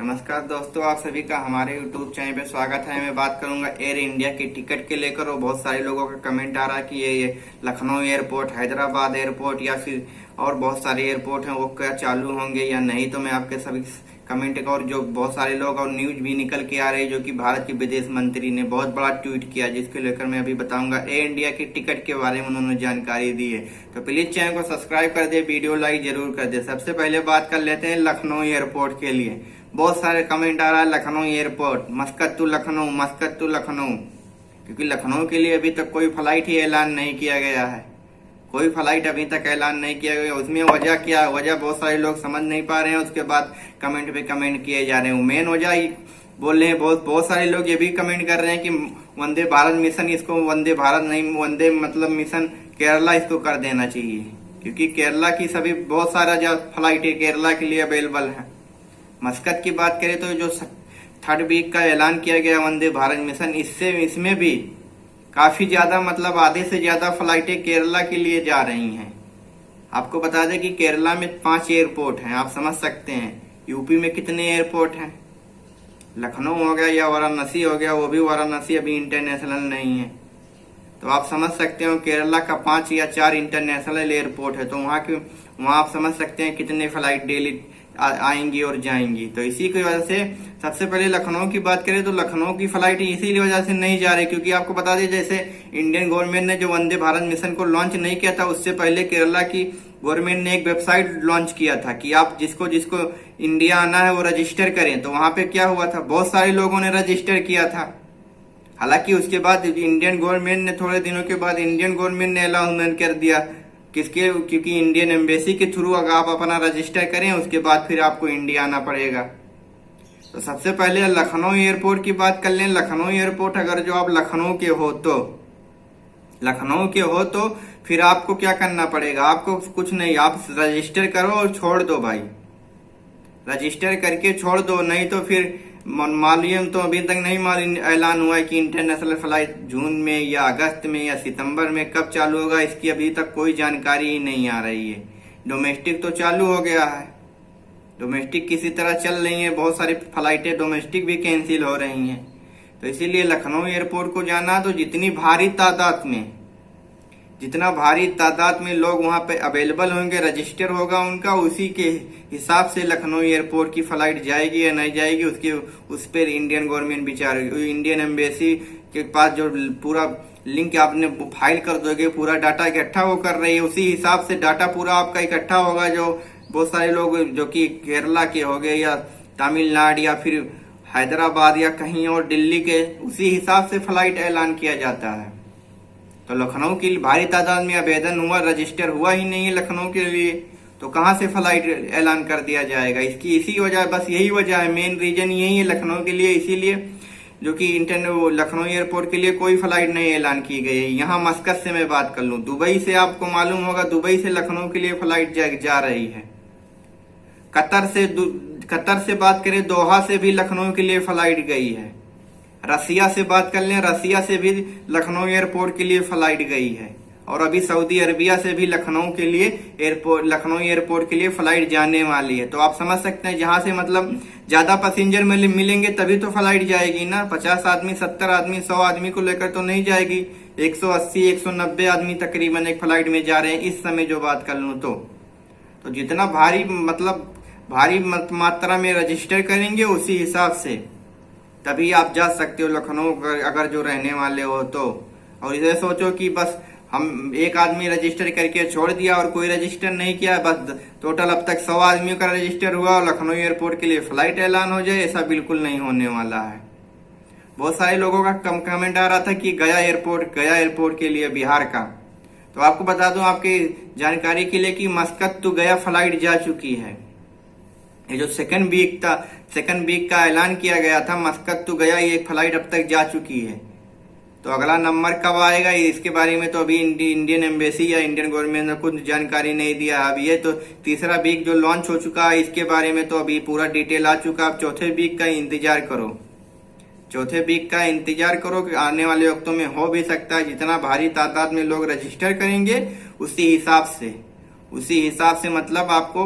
नमस्कार दोस्तों, आप सभी का हमारे YouTube चैनल पे स्वागत है। मैं बात करूंगा एयर इंडिया की टिकट के लेकर। और बहुत सारे लोगों का कमेंट आ रहा है कि ये लखनऊ एयरपोर्ट, हैदराबाद एयरपोर्ट या फिर और बहुत सारे एयरपोर्ट हैं वो क्या चालू होंगे या नहीं। तो मैं आपके सभी कमेंट का, और जो बहुत सारे लोग और न्यूज भी निकल के आ रही है जो कि भारत के विदेश मंत्री ने बहुत बड़ा ट्वीट किया, जिसको लेकर मैं अभी बताऊंगा। एयर इंडिया की टिकट के बारे में उन्होंने जानकारी दी है। तो प्लीज चैनल को सब्सक्राइब कर दे, वीडियो लाइक जरूर कर दे। सबसे पहले बात कर लेते हैं लखनऊ एयरपोर्ट के लिए। बहुत सारे कमेंट आ रहा है Lucknow airport, Muscat to Lucknow, Muscat to Lucknow, क्योंकि लखनऊ के लिए अभी तक कोई फ्लाइट ही ऐलान नहीं किया गया है। कोई फ्लाइट अभी तक ऐलान नहीं किया गया। उसमें वजह क्या है, वजह बहुत सारे लोग समझ नहीं पा रहे हैं। उसके बाद कमेंट पे कमेंट किए जा रहे हैं। मेन वजह ही बोल रहे हैं, बहुत सारे लोग ये भी कमेंट कर रहे हैं कि वंदे भारत मिशन, इसको वंदे भारत नहीं, वंदे मतलब मिशन केरला इसको कर देना चाहिए, क्योंकि केरला की सभी बहुत सारा फ्लाइट केरला के लिए अवेलेबल है। मस्कत की बात करें तो जो थर्ड वीक का ऐलान किया गया वंदे भारत मिशन, इसमें भी काफी ज्यादा मतलब आधे से ज्यादा फ्लाइटें केरला के लिए जा रही हैं। आपको बता दें कि केरला में 5 एयरपोर्ट हैं, आप समझ सकते हैं। यूपी में कितने एयरपोर्ट हैं? लखनऊ हो गया या वाराणसी हो गया, वो भी वाराणसी अभी इंटरनेशनल नहीं है। तो आप समझ सकते हो केरला का 5 या 4 इंटरनेशनल एयरपोर्ट है। तो वहाँ आप समझ सकते हैं कितने फ्लाइट डेली आएंगी और जाएंगी। तो इसी की वजह से सबसे पहले लखनऊ की बात करें तो लखनऊ की फ्लाइट इसी वजह से नहीं जा रही, क्योंकि आपको बता दें जैसे इंडियन गवर्नमेंट ने जो वंदे भारत मिशन को लॉन्च नहीं किया था, उससे पहले केरला की गवर्नमेंट ने एक वेबसाइट लॉन्च किया था कि आप जिसको इंडिया आना है वो रजिस्टर करें। तो वहां पे क्या हुआ था, बहुत सारे लोगों ने रजिस्टर किया था। हालांकि उसके बाद इंडियन गवर्नमेंट ने थोड़े दिनों के बाद इंडियन गवर्नमेंट ने अनाउंसमेंट कर दिया किसके, क्योंकि इंडियन एम्बेसी के थ्रू अगर आप अपना रजिस्टर करें उसके बाद फिर आपको इंडिया आना पड़ेगा। तो सबसे पहले लखनऊ एयरपोर्ट की बात कर लें। लखनऊ एयरपोर्ट अगर जो आप लखनऊ के हो तो फिर आपको क्या करना पड़ेगा, आपको कुछ नहीं, आप रजिस्टर करो और छोड़ दो भाई। रजिस्टर करके छोड़ दो, नहीं तो फिर मालूम तो अभी तक नहीं ऐलान हुआ है कि इंटरनेशनल फ्लाइट जून में या अगस्त में या सितंबर में कब चालू होगा, इसकी अभी तक कोई जानकारी ही नहीं आ रही है। डोमेस्टिक तो चालू हो गया है, डोमेस्टिक किसी तरह चल रही है, बहुत सारी फ्लाइटें डोमेस्टिक भी कैंसिल हो रही हैं। तो इसीलिए लखनऊ एयरपोर्ट को जाना तो जितना भारी तादाद में लोग वहां पे अवेलेबल होंगे, रजिस्टर होगा उनका, उसी के हिसाब से लखनऊ एयरपोर्ट की फ्लाइट जाएगी या नहीं जाएगी उस पर इंडियन गवर्नमेंट विचार, इंडियन एम्बेसी के पास जो पूरा लिंक आपने फाइल कर दोगे, पूरा डाटा इकट्ठा वो कर रही है, उसी हिसाब से डाटा पूरा आपका इकट्ठा होगा। जो बहुत सारे लोग जो कि केरला के हो गए या तमिलनाडु या फिर हैदराबाद या कहीं और दिल्ली के, उसी हिसाब से फ्लाइट ऐलान किया जाता है। तो लखनऊ की भारी तादाद में आवेदन हुआ, रजिस्टर हुआ ही नहीं है लखनऊ के लिए, तो कहां से फ्लाइट ऐलान कर दिया जाएगा। इसी वजह, बस यही वजह है, मेन रीजन यही है लखनऊ के लिए। इसीलिए जो कि लखनऊ एयरपोर्ट के लिए कोई फ्लाइट नहीं ऐलान की गई है। यहाँ मस्कत से मैं बात कर लूं, दुबई से आपको मालूम होगा, दुबई से लखनऊ के लिए फ्लाइट जा रही है। कतर से बात करें, दोहा से भी लखनऊ के लिए फ्लाइट गई है। रसिया से बात कर लें, रसिया से भी लखनऊ एयरपोर्ट के लिए फ्लाइट गई है। और अभी सऊदी अरबिया से भी लखनऊ एयरपोर्ट के लिए फ्लाइट जाने वाली है। तो आप समझ सकते हैं, जहां से मतलब ज्यादा पैसेंजर मिलेंगे तभी तो फ्लाइट जाएगी ना। 50 आदमी, 70 आदमी, 100 आदमी को लेकर तो नहीं जाएगी। 180, 190 आदमी तकरीबन एक फ्लाइट में जा रहे हैं इस समय जो बात कर लूं तो जितना भारी मात्रा में रजिस्टर करेंगे उसी हिसाब से तभी आप जा सकते हो लखनऊ, अगर जो रहने वाले हो तो। और इधर सोचो कि बस हम एक आदमी रजिस्टर करके छोड़ दिया और कोई रजिस्टर नहीं किया, बस टोटल अब तक 100 आदमियों का रजिस्टर हुआ और लखनऊ एयरपोर्ट के लिए फ्लाइट ऐलान हो जाए, ऐसा बिल्कुल नहीं होने वाला है। बहुत सारे लोगों का कमेंट आ रहा था कि गया एयरपोर्ट के लिए बिहार का। तो आपको बता दूं आपकी जानकारी के लिए कि मस्कत टू गया फ्लाइट जा चुकी है। ये जो सेकंड वीक का ऐलान किया गया था, मस्कत टू गया, ये फ्लाइट अब तक जा चुकी है। तो अगला नंबर कब आएगा इसके बारे में तो अभी इंडियन एम्बेसी या इंडियन गवर्नमेंट ने कुछ जानकारी नहीं दिया। अब ये तो तीसरा वीक जो लॉन्च हो चुका है, इसके बारे में तो अभी पूरा डिटेल आ चुका। अब चौथे वीक का इंतजार करो कि आने वाले वक्तों में हो भी सकता है। जितना भारी तादाद में लोग रजिस्टर करेंगे उसी हिसाब से मतलब आपको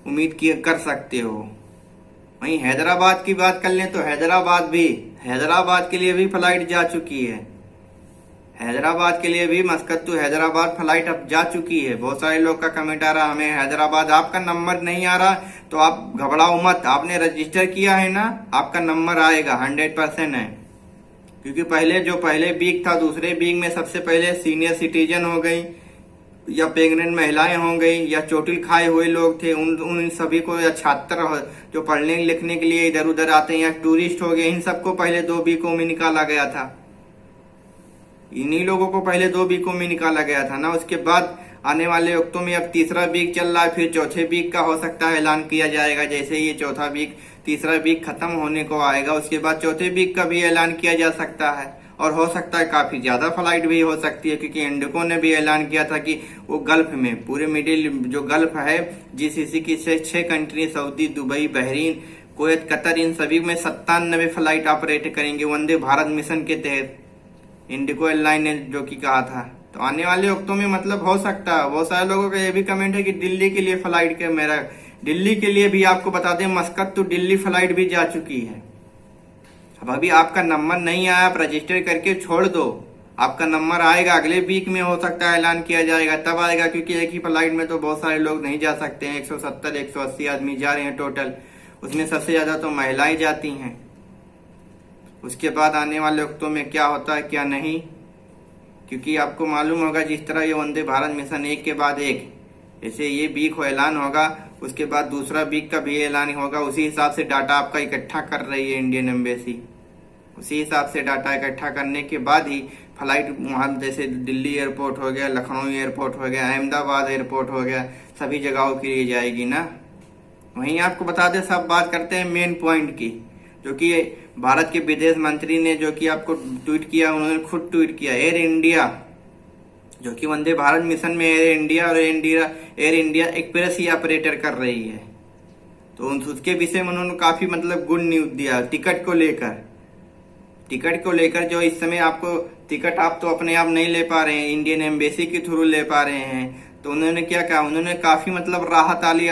उम्मीद कर सकते हो। वहीं हैदराबाद की बात कर लें तो हैदराबाद के लिए भी फ्लाइट जा चुकी है। हैदराबाद के लिए भी मस्कत टू हैदराबाद फ्लाइट अब जा चुकी है। बहुत सारे लोग का कमेंट आ रहा हमें हैदराबाद आपका नंबर नहीं आ रहा, तो आप घबराओ मत, आपने रजिस्टर किया है ना, आपका नंबर आएगा 100% है। क्योंकि पहले वीक था, दूसरे वीक में सबसे पहले सीनियर सिटीजन हो गई या प्रेग्नेंट महिलाएं हो गई या चोटिल खाए हुए लोग थे, उन सभी को, या छात्र जो पढ़ने लिखने के लिए इधर उधर आते हैं या टूरिस्ट हो गए, इन सबको पहले 2 वीकों में निकाला गया था। इन्हीं लोगों को पहले 2 वीकों में निकाला गया था ना। उसके बाद आने वाले वक्तों में अब तीसरा वीक चल रहा है, फिर चौथे वीक का हो सकता है ऐलान किया जाएगा। जैसे ये तीसरा वीक खत्म होने को आएगा, उसके बाद चौथे वीक का भी ऐलान किया जा सकता है। और हो सकता है काफी ज्यादा फ्लाइट भी हो सकती है, क्योंकि इंडिको ने भी ऐलान किया था कि वो गल्फ में, पूरे मिडिल जो गल्फ है जीसीसी की 6 country, Saudi, Dubai, Bahrain, Kuwait, Qatar, इन सभी में 97 फ्लाइट ऑपरेट करेंगे वंदे भारत मिशन के तहत, इंडिको एयरलाइन ने जो कि कहा था। तो आने वाले वक्तों में मतलब हो सकता है। बहुत सारे लोगों का ये भी कमेंट है कि दिल्ली के लिए फ्लाइट के, मेरा दिल्ली के लिए भी आपको बता दें, मस्कत तो दिल्ली फ्लाइट भी जा चुकी है। अब अभी आपका नंबर नहीं आया, आप रजिस्टर करके छोड़ दो, आपका नंबर आएगा अगले वीक में, हो सकता है ऐलान किया जाएगा तब आएगा। क्योंकि एक ही फ्लाइट में तो बहुत सारे लोग नहीं जा सकते हैं, 170 180 आदमी जा रहे हैं टोटल, उसमें सबसे ज्यादा तो महिलाएं जाती हैं। उसके बाद आने वाले वक्तों में क्या होता है क्या नहीं, क्योंकि आपको मालूम होगा जिस तरह ये वंदे भारत मिशन एक के बाद एक, जैसे ये वीक हो ऐलान होगा, उसके बाद दूसरा वीक का भी ऐलान होगा, उसी हिसाब से डाटा आपका इकट्ठा कर रही है इंडियन एम्बेसी। उसी हिसाब से डाटा इकट्ठा करने के बाद ही फ्लाइट वहां, जैसे दिल्ली एयरपोर्ट हो गया, लखनऊ एयरपोर्ट हो गया, अहमदाबाद एयरपोर्ट हो गया, सभी जगहों के लिए जाएगी ना। वहीं आपको बता दें, सब बात करते हैं मेन पॉइंट की, जो कि भारत के विदेश मंत्री ने जो कि आपको ट्वीट किया, उन्होंने खुद ट्वीट किया, एयर इंडिया जो कि वंदे भारत मिशन में एयर इंडिया और एयर इंडिया एक्सप्रेस ही ऑपरेटर कर रही है। तो उसके विषय में उन्होंने काफी मतलब गुड न्यूज दिया टिकट को लेकर जो इस समय आपको टिकट आप तो अपने आप नहीं ले पा रहे हैं, इंडियन एम्बेसी के थ्रू ले पा रहे हैं। तो उन्होंने क्या कहा, उन्होंने काफी मतलब राहत वाली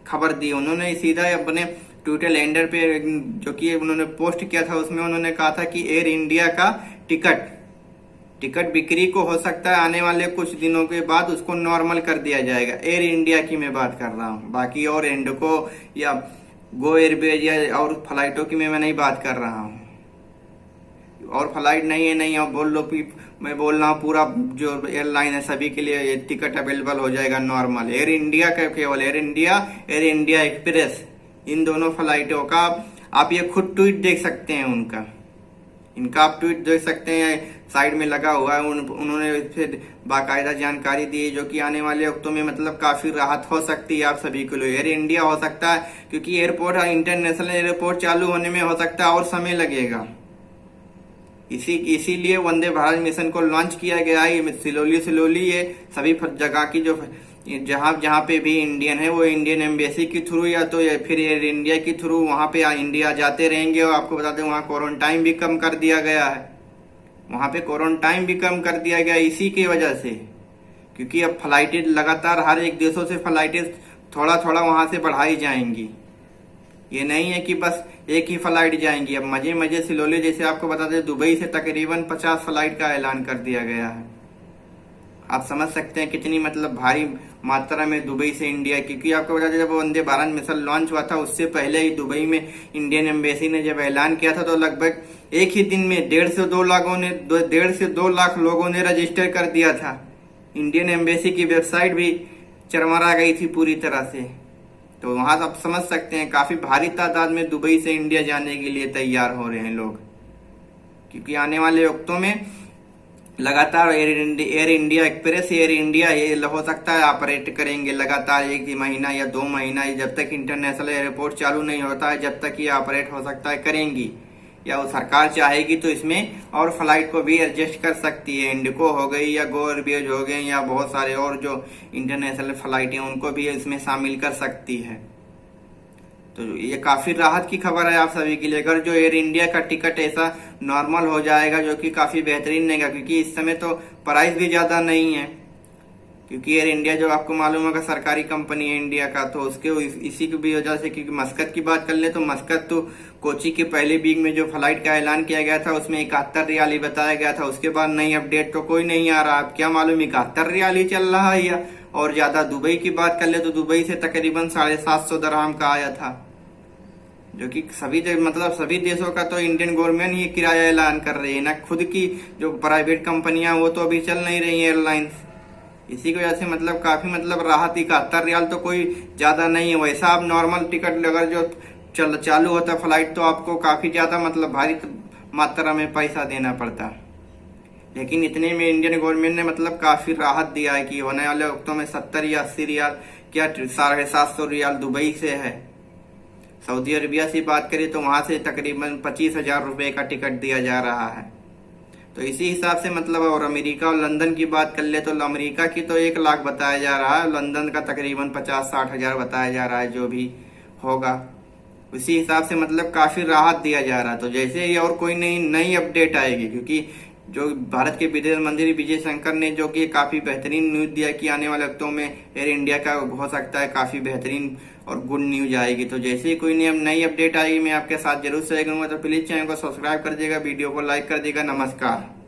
खबर दी। उन्होंने सीधा अपने ट्विटर हैंडल पे जो कि उन्होंने पोस्ट किया था, उसमें उन्होंने कहा था कि एयर इंडिया का टिकट बिक्री को हो सकता है आने वाले कुछ दिनों के बाद उसको नॉर्मल कर दिया जाएगा। एयर इंडिया की मैं बात कर रहा हूँ, बाकी और इंडिको या गो एयरवेज या और फ्लाइटों की मैं नहीं बात कर रहा हूँ। और फ्लाइट नहीं है बोल लो, मैं बोल रहा हूँ पूरा जो एयरलाइन है सभी के लिए टिकट अवेलेबल हो जाएगा नॉर्मल। एयर इंडिया का केवल एयर इंडिया एक्सप्रेस, इन दोनों फ्लाइटों का आप ये खुद ट्वीट देख सकते हैं, इनका आप ट्वीट देख सकते हैं, साइड में लगा हुआ है। उन्होंने फिर बाकायदा जानकारी दी जो कि आने वाले वक्तों में मतलब काफी राहत हो सकती है आप सभी के लिए। एयर इंडिया हो सकता है, क्योंकि एयरपोर्ट इंटरनेशनल एयरपोर्ट चालू होने में हो सकता है और समय लगेगा, इसीलिए वंदे भारत मिशन को लॉन्च किया गया है। स्लोली ये सभी जगह की जो जहाँ पे भी इंडियन है वो इंडियन एम्बेसी के थ्रू या तो या फिर एयर इंडिया के थ्रू वहां पे इंडिया जाते रहेंगे। और आपको बता दें वहां क्वारंटाइन भी कम कर दिया गया है, वहां पे क्वारंटाइन भी कम कर दिया गया इसी की वजह से, क्योंकि अब फ्लाइटें लगातार हर एक देशों से फ्लाइटें थोड़ा थोड़ा वहां से बढ़ाई जाएंगी। ये नहीं है कि बस एक ही फ्लाइट जाएंगी, अब मजे सिलोले जैसे आपको बता दें दुबई से तकरीबन 50 फ्लाइट का ऐलान कर दिया गया है। आप समझ सकते हैं कितनी मतलब भारी मात्रा में दुबई से इंडिया, क्योंकि आपको बता दें जब वंदे भारत मिशन लॉन्च हुआ था उससे पहले ही दुबई में इंडियन एम्बेसी ने जब ऐलान किया था तो लगभग एक ही दिन में 1.5 से 2 लाख लोगों ने रजिस्टर कर दिया था। इंडियन एम्बेसी की वेबसाइट भी चरमरा गई थी पूरी तरह से। तो वहां आप समझ सकते हैं काफी भारी तादाद में दुबई से इंडिया जाने के लिए तैयार हो रहे हैं लोग, क्योंकि आने वाले वक्तों में लगातार air India express, air India ये हो सकता है ऑपरेट करेंगे लगातार 1 महीना या 2 महीना, जब तक इंटरनेशनल एयरपोर्ट चालू नहीं होता है जब तक ये ऑपरेट हो सकता है करेंगी, या वो सरकार चाहेगी तो इसमें और फ्लाइट को भी एडजस्ट कर सकती है। इंडिको हो गई या गो एयरवेज हो गए या बहुत सारे और जो इंटरनेशनल फ्लाइट हैं उनको भी इसमें शामिल कर सकती है। तो ये काफी राहत की खबर है आप सभी के लिए। अगर जो एयर इंडिया का टिकट ऐसा नॉर्मल हो जाएगा जो कि काफी बेहतरीन रहेगा, क्योंकि इस समय तो प्राइस भी ज्यादा नहीं है, क्योंकि एयर इंडिया जो आपको मालूम होगा सरकारी कंपनी है इंडिया का, तो उसके इसी की भी वजह से, क्योंकि मस्कत की बात कर ले तो मस्कत तो कोची के पहले वीक में जो फ्लाइट का ऐलान किया गया था उसमें 71 रियाल ही बताया गया था। उसके बाद नई अपडेट तो कोई नहीं आ रहा। अब क्या मालूम 71 रियाल ही चल रहा है या और ज्यादा। दुबई की बात कर ले तो दुबई से तकरीबन 750 दरहम का आया था, जो कि सभी देशों का तो इंडियन गवर्नमेंट ही किराया ऐलान कर रही है ना, खुद की जो प्राइवेट कंपनियां वो तो अभी चल नहीं रही एयरलाइंस। इसी की वजह से काफी राहत। 71 रियाल तो कोई ज्यादा नहीं है। वैसा आप नॉर्मल टिकट अगर जो चालू होता फ्लाइट तो आपको काफी ज्यादा भारी मात्रा में पैसा देना पड़ता। लेकिन इतने में इंडियन गवर्नमेंट ने काफी राहत दिया है कि होने वाले वक्तों में 70 या 80 रियाल क्या 750 रियाल दुबई से है। सऊदी अरबिया से बात करें तो वहां से तकरीबन 25,000 रुपए का टिकट दिया जा रहा है। तो इसी हिसाब से और अमेरिका और लंदन की बात कर ले तो अमेरिका की तो 1 लाख बताया जा रहा है, लंदन का तकरीबन 50-60 हजार बताया जा रहा है जो भी होगा। उसी हिसाब से काफी राहत दिया जा रहा है। तो जैसे ही और कोई नई अपडेट आएगी, क्योंकि जो भारत के विदेश मंत्री विजय शंकर ने जो कि काफी बेहतरीन न्यूज दिया कि आने वाले वक्तों में एयर इंडिया का हो सकता है काफी बेहतरीन और गुड न्यूज आएगी। तो जैसे ही कोई नई अपडेट आएगी मैं आपके साथ जरूर शेयर करूंगा। तो प्लीज चैनल को सब्सक्राइब कर दीजिएगा, वीडियो को लाइक कर दीजिएगा। नमस्कार।